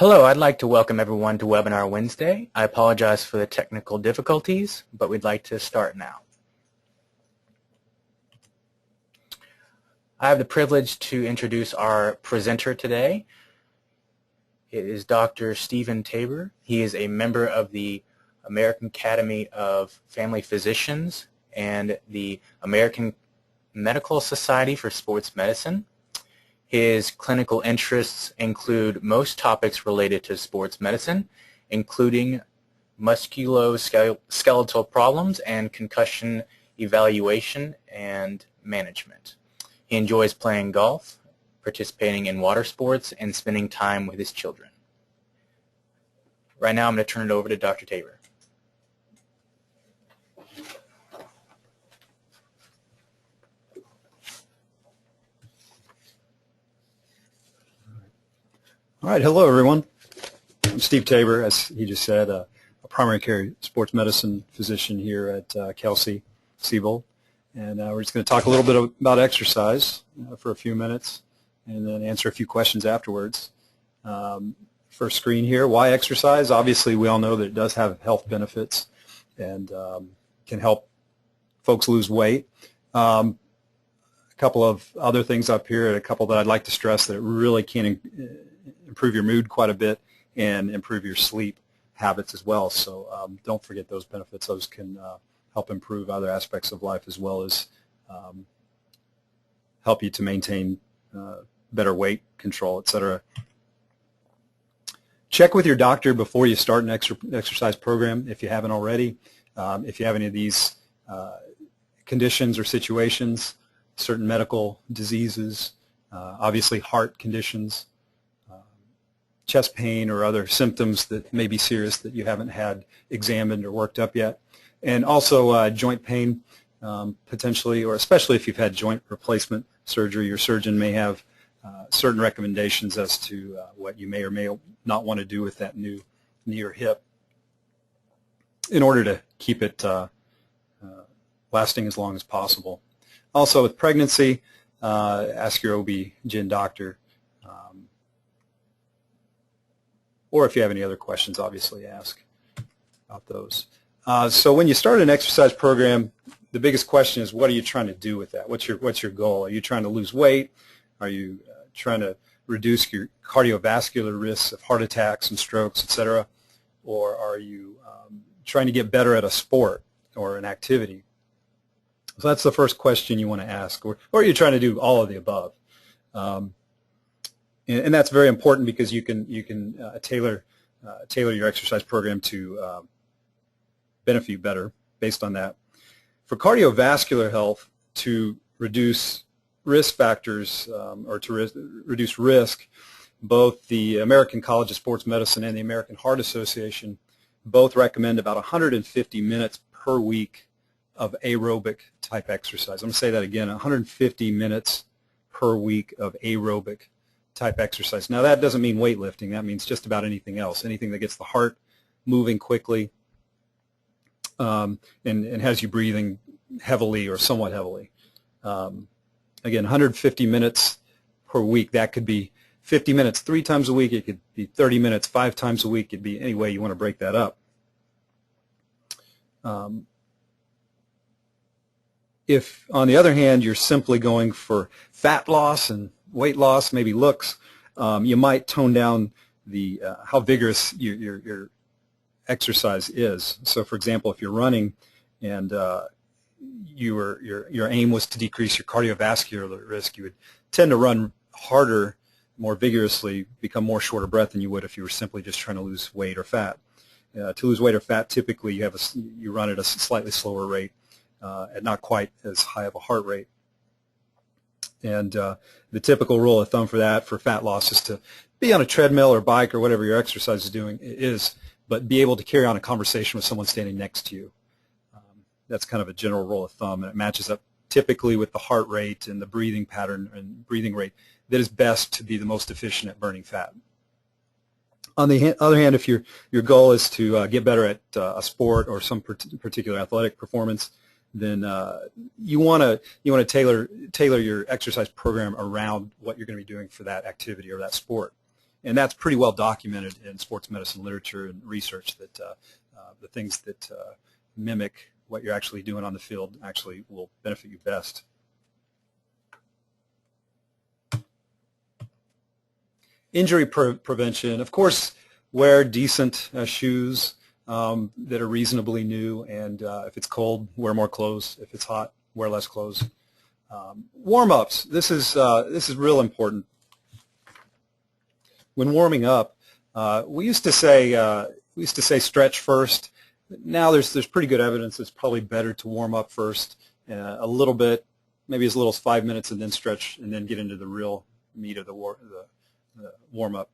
Hello, I'd like to welcome everyone to Webinar Wednesday. I apologize for the technical difficulties, but we'd like to start now. I have the privilege to introduce our presenter today. It is Dr. Stephen Tabor. He is a member of the American Academy of Family Physicians and the American Medical Society for Sports Medicine. His clinical interests include most topics related to sports medicine, including musculoskeletal problems and concussion evaluation and management. He enjoys playing golf, participating in water sports, and spending time with his children. Right now I'm going to turn it over to Dr. Tabor. All right, hello everyone. I'm Steve Tabor, as he just said, a primary care sports medicine physician here at Kelsey-Seybold. And we're just going to talk a little bit about exercise for a few minutes and then answer a few questions afterwards. First screen here, why exercise? Obviously, we all know that it does have health benefits and can help folks lose weight. A couple of other things up here, a couple that I'd like to stress that it really can improve your mood quite a bit and improve your sleep habits as well. So don't forget those benefits. Those can help improve other aspects of life as well as help you to maintain better weight control, etc. Check with your doctor before you start an exercise program if you haven't already. If you have any of these conditions or situations, certain medical diseases, obviously heart conditions, chest pain or other symptoms that may be serious that you haven't had examined or worked up yet. And also joint pain potentially, or especially if you've had joint replacement surgery, your surgeon may have certain recommendations as to what you may or may not want to do with that new knee or hip in order to keep it lasting as long as possible. Also with pregnancy, ask your OB-GYN doctor. Or if you have any other questions, obviously ask about those. So when you start an exercise program, the biggest question is, what are you trying to do with that? What's your goal? Are you trying to lose weight? Are you trying to reduce your cardiovascular risks of heart attacks and strokes, etc.? Or are you trying to get better at a sport or an activity? So that's the first question you want to ask. Or are you trying to do all of the above? And that's very important because you can tailor your exercise program to benefit you better based on that. For cardiovascular health, to reduce risk factors or to reduce risk, both the American College of Sports Medicine and the American Heart Association both recommend about 150 minutes per week of aerobic type exercise. I'm going to say that again, 150 minutes per week of aerobic type exercise. Now that doesn't mean weightlifting. That means just about anything else, anything that gets the heart moving quickly and has you breathing heavily or somewhat heavily. Again, 150 minutes per week. That could be 50 minutes 3 times a week. It could be 30 minutes 5 times a week. It could be any way you want to break that up. If, on the other hand, you're simply going for fat loss and weight loss, maybe looks, you might tone down the how vigorous your exercise is. So, for example, if you're running and your aim was to decrease your cardiovascular risk, you would tend to run harder, more vigorously, become more short of breath than you would if you were simply just trying to lose weight or fat. To lose weight or fat, typically you run at a slightly slower rate, at not quite as high of a heart rate. And the typical rule of thumb for that, for fat loss, is to be on a treadmill or bike or whatever your exercise is, but be able to carry on a conversation with someone standing next to you. That's kind of a general rule of thumb, and it matches up typically with the heart rate and the breathing pattern and breathing rate that is best to be the most efficient at burning fat. On the other hand, if your goal is to get better at a sport or some particular athletic performance, then you want to tailor your exercise program around what you're going to be doing for that activity or that sport. And that's pretty well documented in sports medicine literature and research that the things that mimic what you're actually doing on the field actually will benefit you best. Injury prevention, of course, wear decent shoes that are reasonably new, and if it's cold, wear more clothes. If it's hot, wear less clothes. Warm-ups, this is real important. When warming up, we used to say stretch first. Now there's pretty good evidence it's probably better to warm up first a little bit, maybe as little as 5 minutes, and then stretch, and then get into the real meat of the warm-up.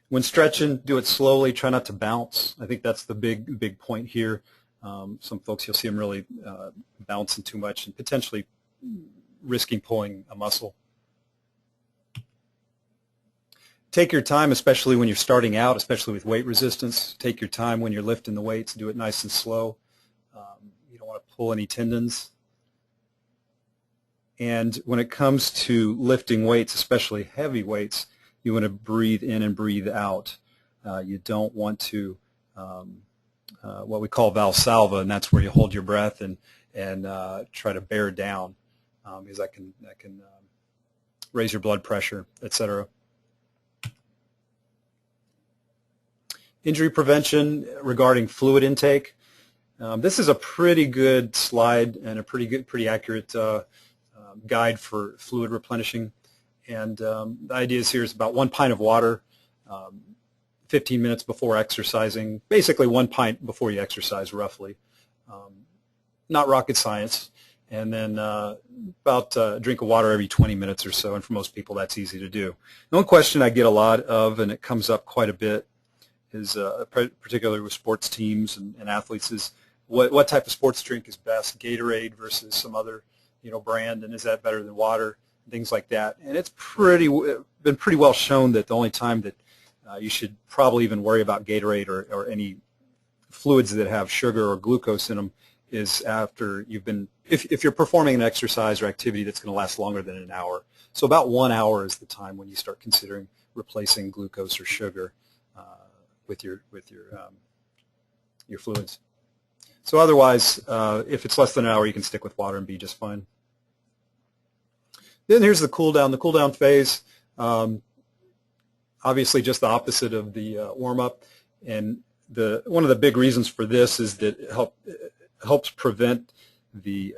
When stretching, do it slowly. Try not to bounce. I think that's the big point here. Some folks, you'll see them really bouncing too much and potentially risking pulling a muscle. Take your time, especially when you're starting out, especially with weight resistance. Take your time when you're lifting the weights. Do it nice and slow. You don't want to pull any tendons. And when it comes to lifting weights, especially heavy weights, you want to breathe in and breathe out. You don't want to what we call Valsalva, and that's where you hold your breath and try to bear down, because that can raise your blood pressure, etc. Injury prevention regarding fluid intake. This is a pretty good slide and a pretty accurate guide for fluid replenishing. And the idea here is about 1 pint of water 15 minutes before exercising, basically 1 pint before you exercise roughly. Not rocket science. And then about a drink of water every 20 minutes or so, and for most people that's easy to do. The one question I get a lot of, and it comes up quite a bit, is particularly with sports teams and athletes, is what type of sports drink is best, Gatorade versus some other brand, and is that better than water, things like that. And it's been pretty well shown that the only time that you should probably even worry about Gatorade or any fluids that have sugar or glucose in them is after you've been, if you're performing an exercise or activity that's going to last longer than an hour. So about 1 hour is the time when you start considering replacing glucose or sugar with your fluids. So otherwise, if it's less than an hour, you can stick with water and be just fine. Then here's the cool down. The cool down phase, obviously just the opposite of the warm up, and one of the big reasons for this is that it helps prevent the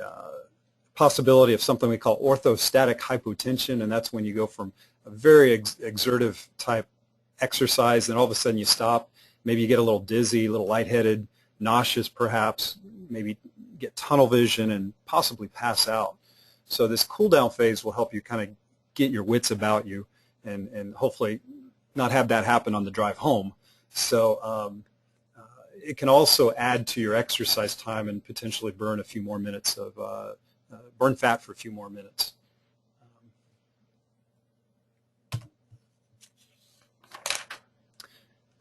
possibility of something we call orthostatic hypotension, and that's when you go from a very exertive type exercise and all of a sudden you stop. Maybe you get a little dizzy, a little lightheaded, nauseous perhaps, maybe get tunnel vision and possibly pass out. So this cool down phase will help you kind of get your wits about you and hopefully not have that happen on the drive home. So it can also add to your exercise time and potentially burn a few more minutes of burn fat for a few more minutes.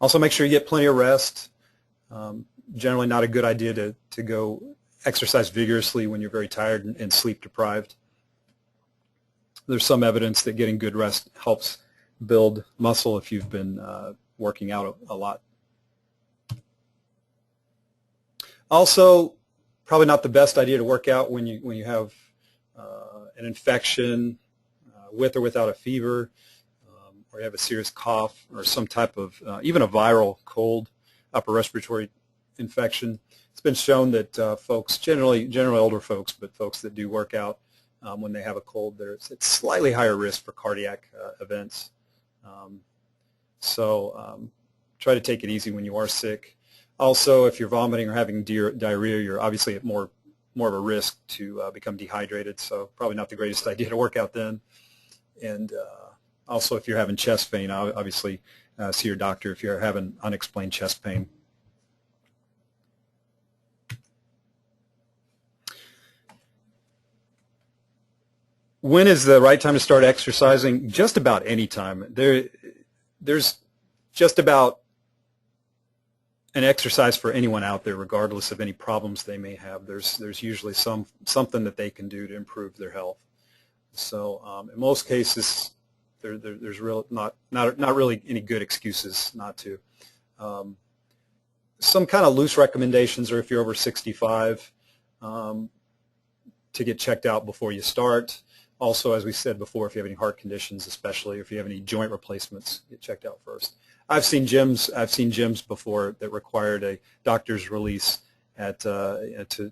Also make sure you get plenty of rest. Generally not a good idea to go exercise vigorously when you're very tired and sleep deprived. There's some evidence that getting good rest helps build muscle if you've been working out a lot. Also, probably not the best idea to work out when you have an infection with or without a fever, or you have a serious cough or some type of even a viral cold, upper respiratory infection. It's been shown that folks, generally older folks, but folks that do work out when they have a cold, it's slightly higher risk for cardiac events. So try to take it easy when you are sick. Also, if you're vomiting or having diarrhea, you're obviously at more of a risk to become dehydrated, so probably not the greatest idea to work out then. And also, if you're having chest pain, obviously see your doctor if you're having unexplained chest pain. When is the right time to start exercising? Just about any time. There's just about an exercise for anyone out there, regardless of any problems they may have. There's usually something that they can do to improve their health. So in most cases, there's not really any good excuses not to. Some kind of loose recommendations are if you're over 65, to get checked out before you start. Also, as we said before, if you have any heart conditions, especially if you have any joint replacements, get checked out first. I've seen gyms before that required a doctor's release to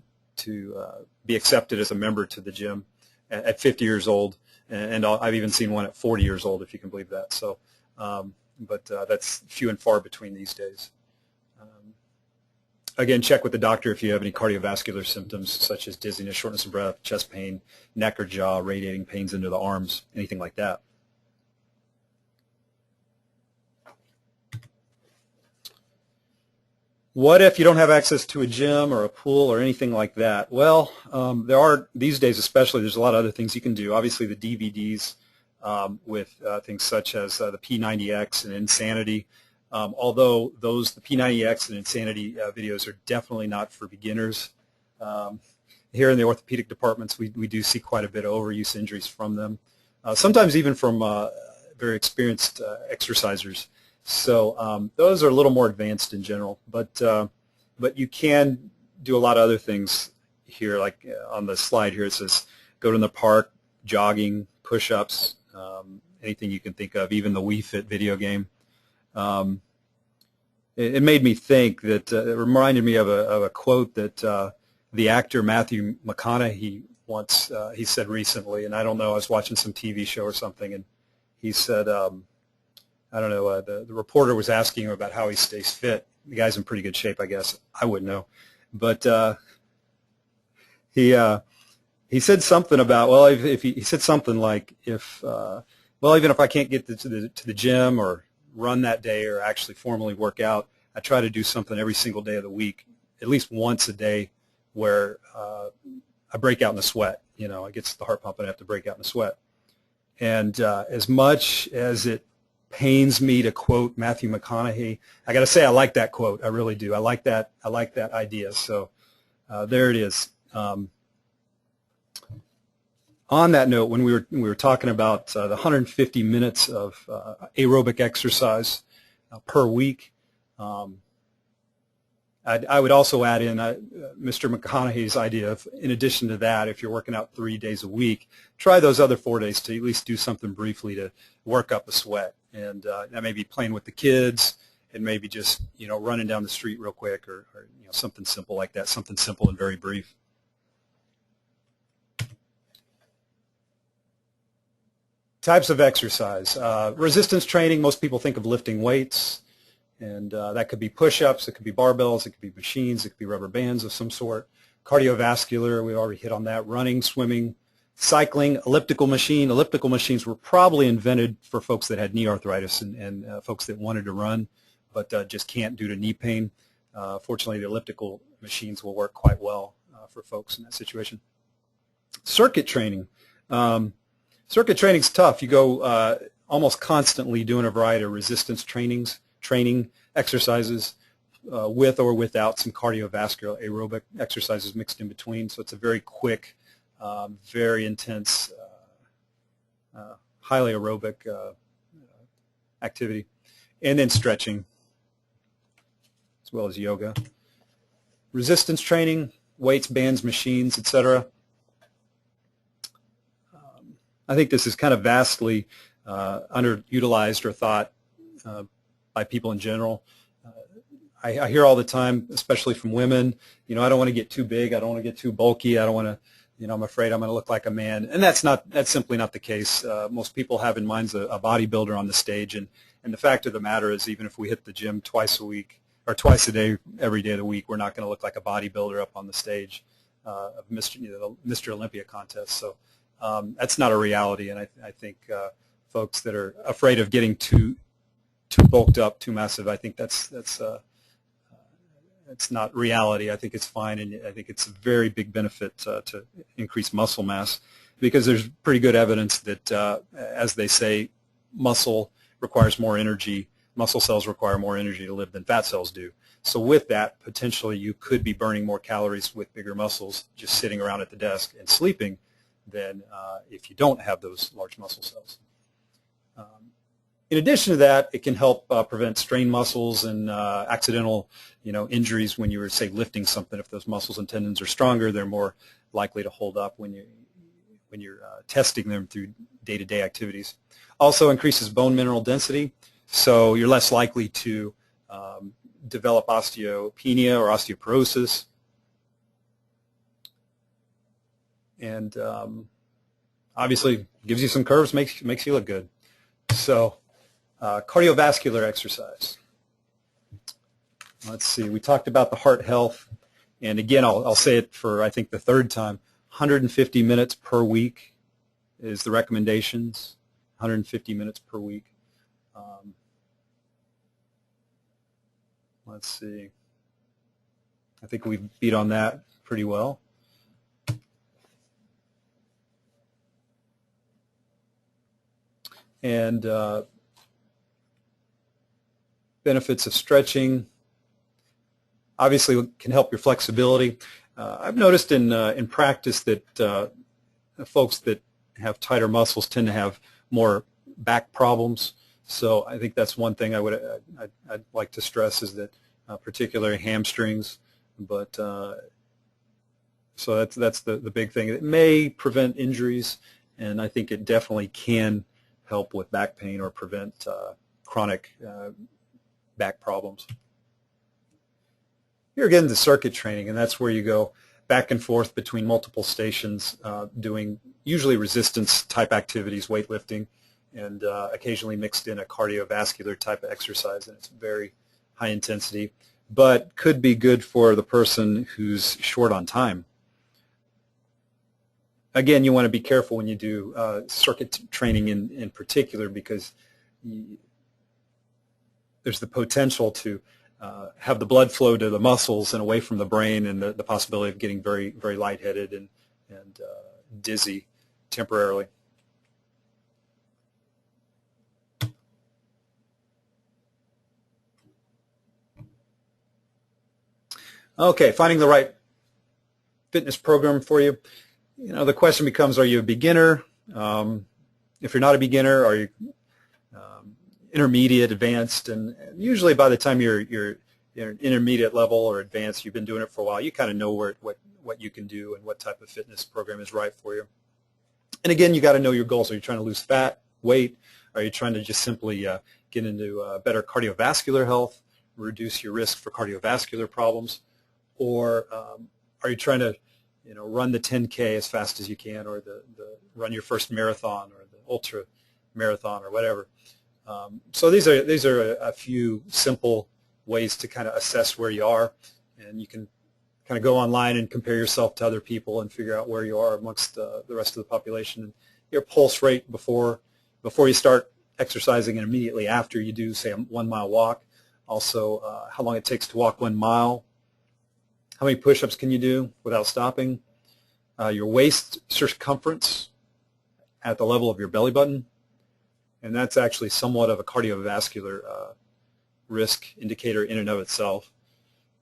be accepted as a member to the gym at 50 years old, and I've even seen one at 40 years old, if you can believe that. So, but that's few and far between these days. Again, check with the doctor if you have any cardiovascular symptoms such as dizziness, shortness of breath, chest pain, neck or jaw, radiating pains into the arms, anything like that. What if you don't have access to a gym or a pool or anything like that? Well, there are, these days especially, there's a lot of other things you can do. Obviously the DVDs with things such as the P90X and Insanity. Although the P90X and Insanity videos are definitely not for beginners. Here in the orthopedic departments, we do see quite a bit of overuse injuries from them, sometimes even from very experienced exercisers. So those are a little more advanced in general, but you can do a lot of other things here, like on the slide here it says go to the park, jogging, push-ups, anything you can think of, even the Wii Fit video game. It made me think that it reminded me of a quote that the actor Matthew McConaughey once he said recently, and I don't know, I was watching some TV show or something, and he said, I don't know, the reporter was asking him about how he stays fit. The guy's in pretty good shape, I guess. I wouldn't know, but he said something about, well, if he said something like, well, even if I can't get to the gym or run that day or actually formally work out, I try to do something every single day of the week, at least once a day, where I break out in a sweat. You know, it gets the heart pumping. I have to break out in a sweat. And as much as it pains me to quote Matthew McConaughey, I got to say I like that quote. I really do. I like that idea. So there it is. On that note, when we were talking about the 150 minutes of aerobic exercise per week, I would also add in Mr. McConaughey's idea of, in addition to that, if you're working out 3 days a week, try those other 4 days to at least do something briefly to work up a sweat. And that may be playing with the kids, and maybe just, you know, running down the street real quick, or you know, something simple like that, something simple and very brief. Types of exercise. Resistance training, most people think of lifting weights, and that could be push-ups, it could be barbells, it could be machines, it could be rubber bands of some sort. Cardiovascular, we already hit on that. Running, swimming, cycling, elliptical machine. Elliptical machines were probably invented for folks that had knee arthritis and folks that wanted to run but just can't due to knee pain. Fortunately, the elliptical machines will work quite well for folks in that situation. Circuit training. Circuit training's tough. You go almost constantly doing a variety of resistance training exercises with or without some cardiovascular aerobic exercises mixed in between. So it's a very quick, very intense, highly aerobic activity. And then stretching, as well as yoga. Resistance training, weights, bands, machines, etc. I think this is kind of vastly underutilized or thought by people in general. I hear all the time, especially from women, you know, I don't want to get too big, I don't want to get too bulky, I don't want to, you know, I'm afraid I'm going to look like a man. And that's simply not the case. Most people have in mind a bodybuilder on the stage, and the fact of the matter is, even if we hit the gym twice a week or twice a day, every day of the week, we're not going to look like a bodybuilder up on the stage of Mr. Olympia contest. So that's not a reality, and I think folks that are afraid of getting too bulked up, too massive, I think that's not reality. I think it's fine, and I think it's a very big benefit to increase muscle mass, because there's pretty good evidence that, as they say, muscle requires more energy. Muscle cells require more energy to live than fat cells do. So with that, potentially you could be burning more calories with bigger muscles just sitting around at the desk and sleeping than if you don't have those large muscle cells. In addition to that, it can help prevent strained muscles and accidental, injuries when you were, say, lifting something. If those muscles and tendons are stronger, they're more likely to hold up when you're testing them through day-to-day activities. Also increases bone mineral density, so you're less likely to develop osteopenia or osteoporosis. And obviously gives you some curves, makes you look good. So cardiovascular exercise. Let's see, we talked about the heart health, and again, I'll say it for, I think, the third time, 150 minutes per week is the recommendations, 150 minutes per week. Let's see, I think we beat on that pretty well. And benefits of stretching obviously can help your flexibility. I've noticed in practice that folks that have tighter muscles tend to have more back problems. So I think that's one thing I'd like to stress, is that particularly hamstrings. But so that's the big thing. It may prevent injuries, and I think it definitely can help with back pain or prevent chronic back problems. Here again, the circuit training, and that's where you go back and forth between multiple stations, doing usually resistance type activities, weightlifting, and occasionally mixed in a cardiovascular type of exercise, and it's very high intensity, but could be good for the person who's short on time. Again, you want to be careful when you do circuit training in particular, because there's the potential to have the blood flow to the muscles and away from the brain, and the possibility of getting very, very lightheaded and dizzy temporarily. Okay, finding the right fitness program for you. The question becomes, are you a beginner? If you're not a beginner, are you intermediate, advanced? And usually by the time you're an intermediate level or advanced, you've been doing it for a while, you kind of know what you can do and what type of fitness program is right for you. And again, you got to know your goals. Are you trying to lose fat, weight? Are you trying to just simply get into better cardiovascular health, reduce your risk for cardiovascular problems? Or are you trying to run the 10K as fast as you can, or run your first marathon, or the ultra marathon, or whatever? So these are a few simple ways to kind of assess where you are, and you can kind of go online and compare yourself to other people and figure out where you are amongst the rest of the population. And your pulse rate before you start exercising, and immediately after you do, say, a 1 mile walk. Also, how long it takes to walk 1 mile. How many push-ups can you do without stopping? Your waist circumference at the level of your belly button. And that's actually somewhat of a cardiovascular risk indicator in and of itself.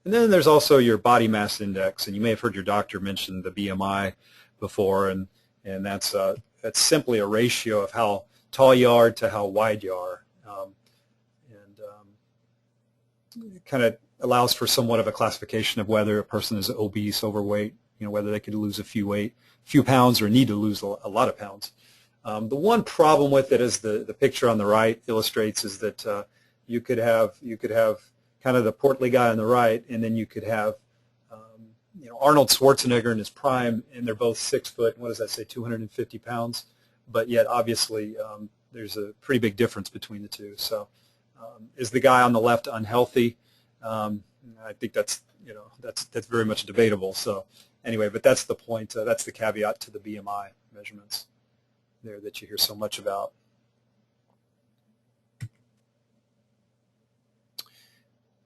And then there's also your body mass index, and you may have heard your doctor mention the BMI before, and that's simply a ratio of how tall you are to how wide you are, it kind of allows for somewhat of a classification of whether a person is obese, overweight, whether they could lose a few pounds or need to lose a lot of pounds. The one problem with it, as the picture on the right illustrates, is that you could have kind of the portly guy on the right, and then you could have Arnold Schwarzenegger in his prime, and they're both 6 foot. What does that say? 250 pounds. But yet, obviously, there's a pretty big difference between the two. So, is the guy on the left unhealthy? I think that's very much debatable. So, anyway, but that's the point. That's the caveat to the BMI measurements there that you hear so much about.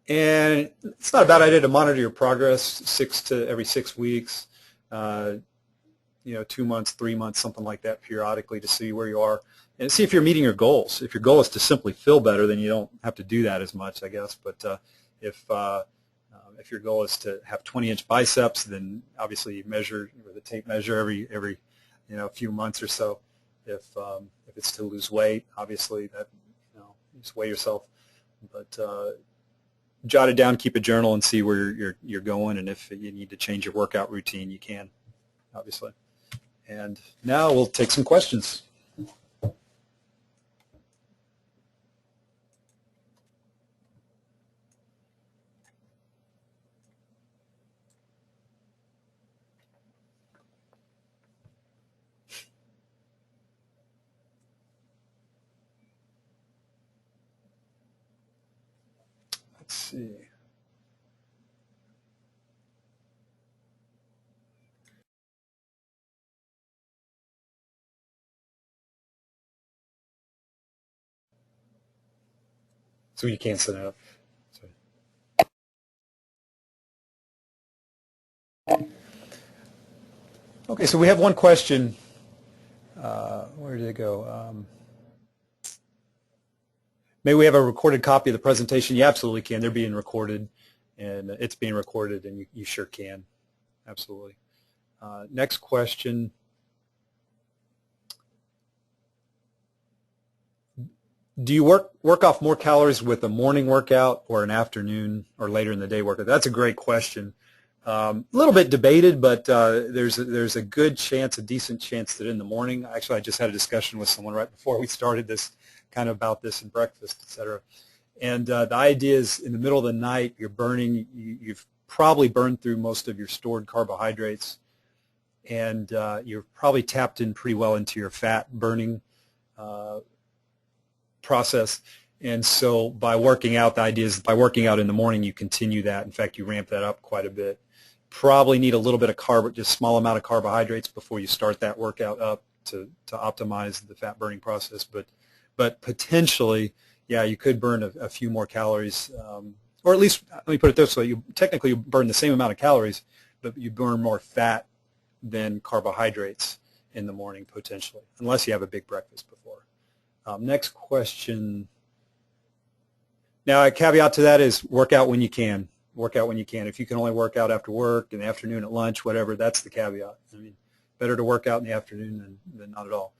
And it's not a bad idea to monitor your progress every 6 weeks, 2 months, 3 months, something like that, periodically, to see where you are and see if you're meeting your goals. If your goal is to simply feel better, then you don't have to do that as much, I guess. But if your goal is to have 20-inch biceps, then obviously you measure with a tape measure every a few months or so. If it's to lose weight, obviously that just weigh yourself, but jot it down, keep a journal, and see where you're going. And if you need to change your workout routine, you can, obviously. And now we'll take some questions. Let's see. So you can't sit up. Okay, so we have one question. Where did it go? May we have a recorded copy of the presentation? You absolutely can. They're being recorded, and it's being recorded, and you sure can. Absolutely. Next question. Do you work off more calories with a morning workout or an afternoon or later in the day workout? That's a great question. A little bit debated, but there's a good chance, a decent chance that in the morning. Actually, I just had a discussion with someone right before we started this, kind of about this in breakfast, et cetera. And the idea is in the middle of the night, you're burning. You've probably burned through most of your stored carbohydrates, and you're probably tapped in pretty well into your fat burning process. And so by working out, the idea is by working out in the morning, you continue that. In fact, you ramp that up quite a bit. Probably need a little bit of just small amount of carbohydrates before you start that workout up to optimize the fat burning process. But potentially, yeah, you could burn a few more calories, or at least, let me put it this way, you technically burn the same amount of calories, but you burn more fat than carbohydrates in the morning potentially, unless you have a big breakfast before. Next question. Now, a caveat to that is work out when you can. Work out when you can. If you can only work out after work, in the afternoon, at lunch, whatever, that's the caveat. I mean, better to work out in the afternoon than not at all.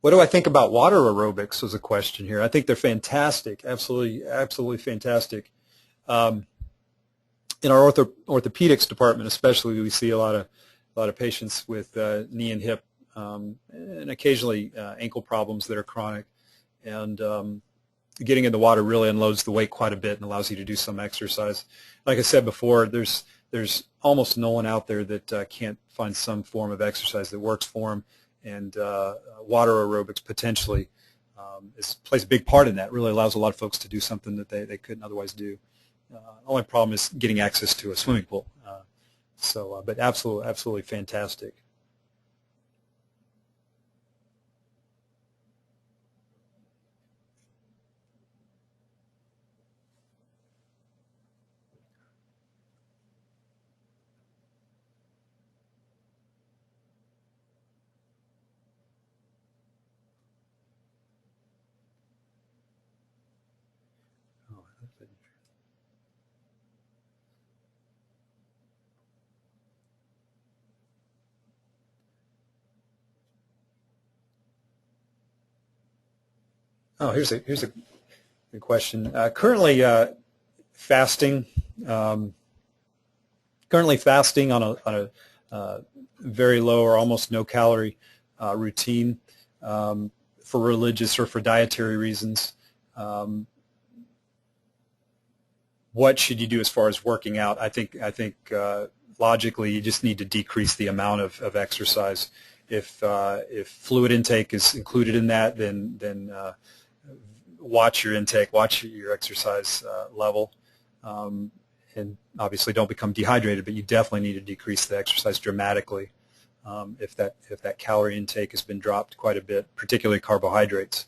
What do I think about water aerobics was a question here. I think they're fantastic, absolutely, absolutely fantastic. In our orthopedics department especially, we see a lot of patients with knee and hip and occasionally ankle problems that are chronic. And getting in the water really unloads the weight quite a bit and allows you to do some exercise. Like I said before, there's almost no one out there that can't find some form of exercise that works for them. And water aerobics potentially plays a big part in that. It really allows a lot of folks to do something that they couldn't otherwise do. The only problem is getting access to a swimming pool. But absolutely fantastic. Oh, here's a good question. Currently fasting. Currently fasting on a very low or almost no calorie routine for religious or for dietary reasons. What should you do as far as working out? I think logically you just need to decrease the amount of exercise. If fluid intake is included in that, then watch your intake, watch your exercise level, and obviously don't become dehydrated. But you definitely need to decrease the exercise dramatically if that calorie intake has been dropped quite a bit, particularly carbohydrates.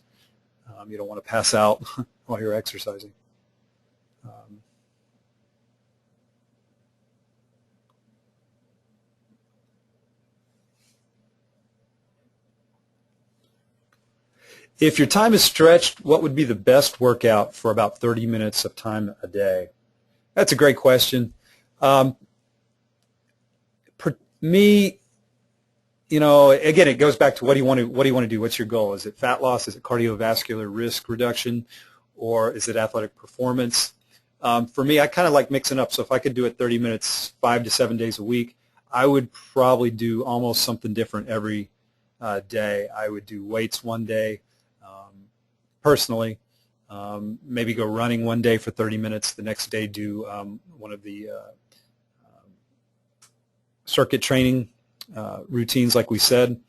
You don't want to pass out while you're exercising. If your time is stretched, what would be the best workout for about 30 minutes of time a day? That's a great question. For me, you know, again, it goes back to what do you want to do? What's your goal? Is it fat loss? Is it cardiovascular risk reduction? Or is it athletic performance? For me, I kind of like mixing up. So if I could do it 30 minutes, 5 to 7 days a week, I would probably do almost something different every day. I would do weights one day, personally. Maybe go running one day for 30 minutes. The next day do one of the circuit training routines, like we said.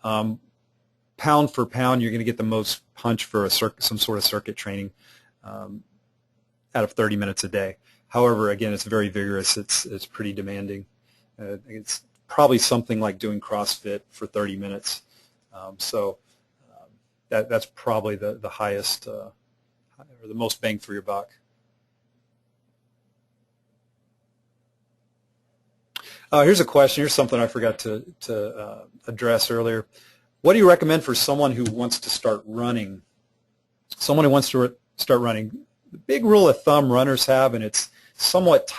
Pound for pound, you're going to get the most punch for some sort of circuit training out of 30 minutes a day. However, again, it's very vigorous. It's pretty demanding. It's probably something like doing CrossFit for 30 minutes. That's probably the highest or the most bang for your buck. Here's a question. Here's something I forgot to address earlier. What do you recommend for someone who wants to start running? Someone who wants to start running. The big rule of thumb runners have, and it's somewhat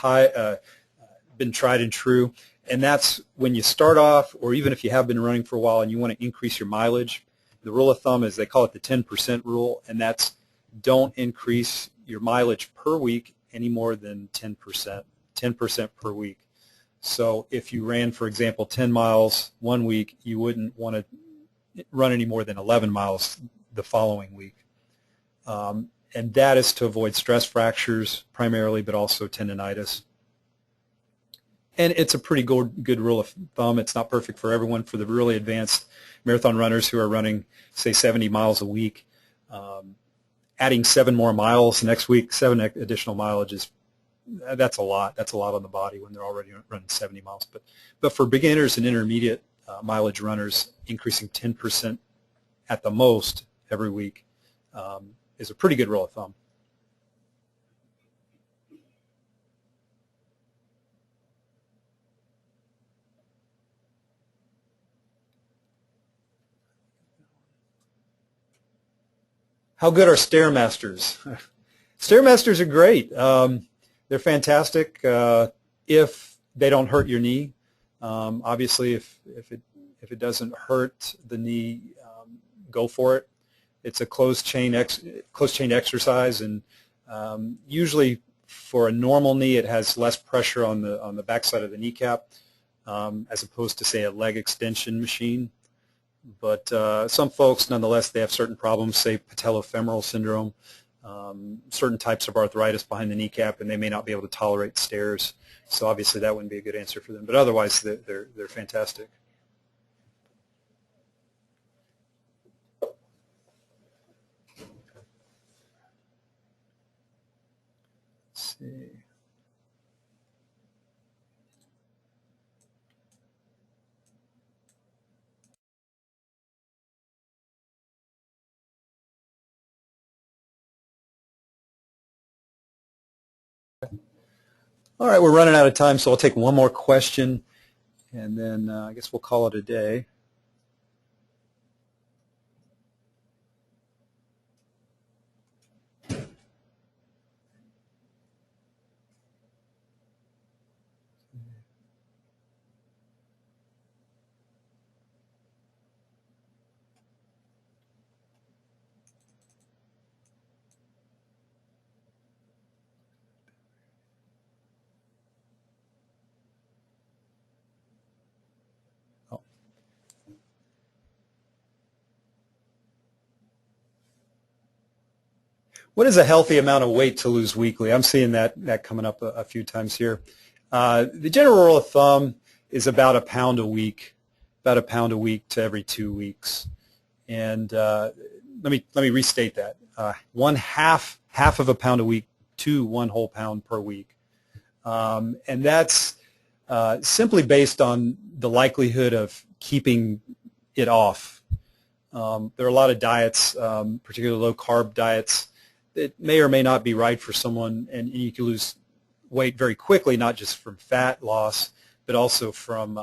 been tried and true, and that's when you start off, or even if you have been running for a while and you want to increase your mileage, the rule of thumb is, they call it the 10% rule, and that's don't increase your mileage per week any more than 10% per week. So if you ran, for example, 10 miles one week, you wouldn't want to run any more than 11 miles the following week. And that is to avoid stress fractures primarily, but also tendonitis. And it's a pretty good rule of thumb. It's not perfect for everyone. For the really advanced marathon runners who are running, say, 70 miles a week, adding 7 more miles next week, 7 additional mileage, that's a lot. That's a lot on the body when they're already running 70 miles. But for beginners and intermediate mileage runners, increasing 10% at the most every week is a pretty good rule of thumb. How good are Stairmasters? Stairmasters are great. They're fantastic if they don't hurt your knee. Obviously, if it doesn't hurt the knee, go for it. It's a closed chain exercise, and usually for a normal knee, it has less pressure on the backside of the kneecap as opposed to, say, a leg extension machine. But some folks, nonetheless, they have certain problems, say patellofemoral syndrome, certain types of arthritis behind the kneecap, and they may not be able to tolerate stairs. So obviously that wouldn't be a good answer for them. But otherwise, they're fantastic. Let's see. All right, we're running out of time, so I'll take one more question, and then I guess we'll call it a day. What is a healthy amount of weight to lose weekly? I'm seeing that coming up a few times here. The general rule of thumb is about a pound a week to every 2 weeks. And let me restate that: one half of a pound a week to 1 whole pound per week, and that's simply based on the likelihood of keeping it off. There are a lot of diets, particularly low-carb diets, that may or may not be right for someone, and you can lose weight very quickly, not just from fat loss, but also from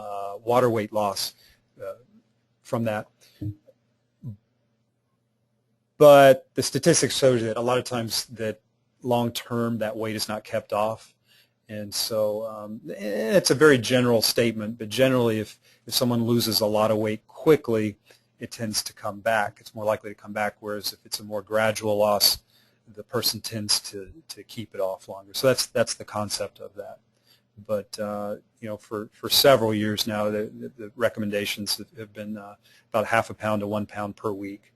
water weight loss from that. but the statistics show that a lot of times that long-term that weight is not kept off. And so it's a very general statement, but generally if someone loses a lot of weight quickly, it tends to come back. It's more likely to come back, whereas if it's a more gradual loss, the person tends to keep it off longer. So that's the concept of that. But for several years now, the recommendations have been about half a pound to 1 pound per week.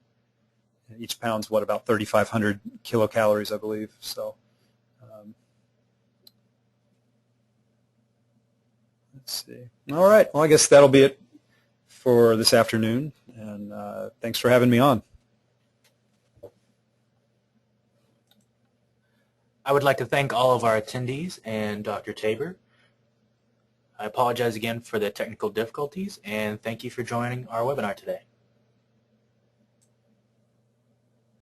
Each pound's about 3,500 kilocalories, I believe. So let's see. All right. Well, I guess that'll be it for this afternoon. And thanks for having me on. I would like to thank all of our attendees and Dr. Tabor. I apologize again for the technical difficulties, and thank you for joining our webinar today.